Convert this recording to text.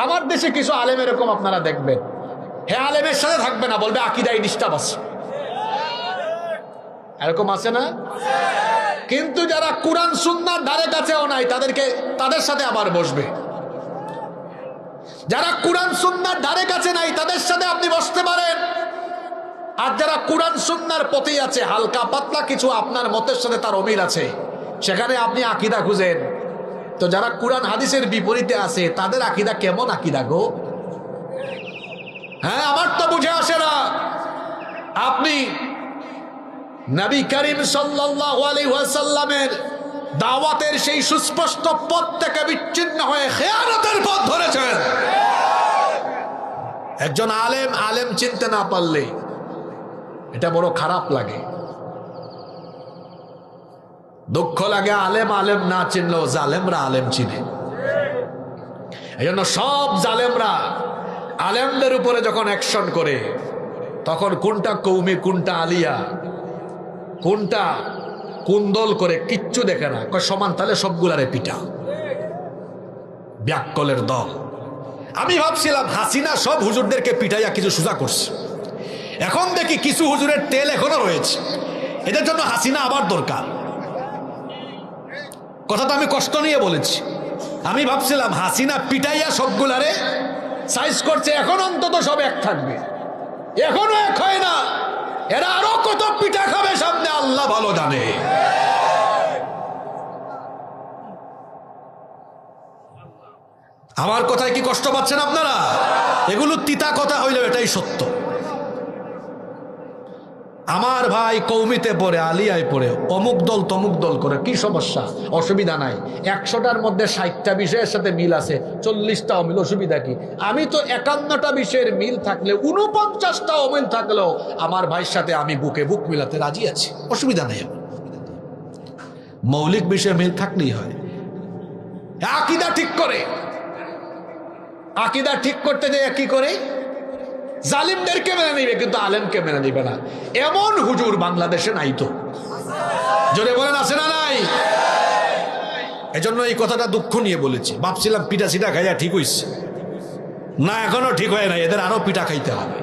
আমার দেশে কিছু আলেম এরকম আপনারা দেখবেন, হ্যাঁ আলেমের সাথে থাকবে না, বলবে আকীদায় ডিস্টার্ব আছে, এরকম আছে না? কিন্তু যারা কোরআন সুন্নাহর ধারে কাছেও নাই তাদের সাথে আবার বসবে। যারা কোরআন সুন্নাহর ধারে কাছে নাই তাদের সাথে আপনি বসতে পারেন। আর যারা কোরআন সুন্নাহর পথে আছে, হালকা পাতলা কিছু আপনার মতের সাথে তার অমিল আছে, সেখানে আপনি আকীদা খুঁজেন। তো যারা কোরআন হাদিসের বিপরীতে আছে তাদের আকীদা কেমন আকীদা গো? হ্যাঁ, আমার তো বুঝে আসে না। আপনি নবী করিম সাল্লাল্লাহু আলাইহি ওয়াসাল্লামের দাওয়াতের সেই সুস্পষ্ট পথ থেকে বিচ্ছিন্ন হয়ে খেয়ানতের পথ ধরেছেন। একজন আলেম চিনতে না পারলে এটা বড় খারাপ লাগে, দুঃখ লাগে। আলেম না চিনলেও জালেমরা আলেম চিনে। এই জন্য সব জালেমরা আলেমদের উপরে যখন অ্যাকশন করে, তখন কোনটা কৌমি, কোনটা আলিয়া, কোনটা কোন দল করে কিচ্ছু দেখে না, সমান তাহলে সবগুলারে পিটা। ব্যাককলের দল। আমি ভাবছিলাম হাসিনা সব হুজুরদেরকে পিটাইয়া কিছু সোজা করছে, এখন দেখি কিছু হুজুরের তেল এখনো রয়েছে। এদের জন্য হাসিনা আবার দরকার। কথাটা আমি কষ্ট নিয়ে বলেছি। আমি ভাবছিলাম হাসিনা পিটাইয়া সবগুলারে সাইজ করছে, এখন অন্তত সব এক থাকবে, এখনো এক হয় না। এরা আরো কত পিঠা খাবে সামনে আল্লাহ ভালো জানে। আমার কথায় কি কষ্ট পাচ্ছেন আপনারা? এগুলো তিতা কথা হইলেও এটাই সত্য। আমার ভাই কৌমিতে পড়ে, আলিয়ায় পড়ে, অমুক দল তমুক দল করে, কি সমস্যা? অসুবিধা নাই। 100টার মধ্যে 60টা বিষয়ের সাথে মিল আছে, 40টা অমিল, অসুবিধা কি? আমি তো 51টা বিষয়ের মিল থাকলে 49টা অমিল থাকলেও আমার ভাইয়ের সাথে আমি বুকে বুক মিলাতে রাজি আছি, অসুবিধা নেই। মৌলিক বিষয়ে মিল থাকলেই হয়। আকীদা ঠিক করে, আকীদা ঠিক করতে যায় কি করে? জালিমদেরকে মেনে নিবে কিন্তু আলেমকে মেনে নিবে না। এমন হুজুর বাংলাদেশে নাই তো, জোরে বলেন আছে না নাই? এজন্য এই কথাটা দুঃখ নিয়ে বলেছি। ভাবছিলাম পিঠা সিটা খাইয়া ঠিক হইছে না, এখনো ঠিক হয় না, এদের আরো পিঠা খাইতে হবে।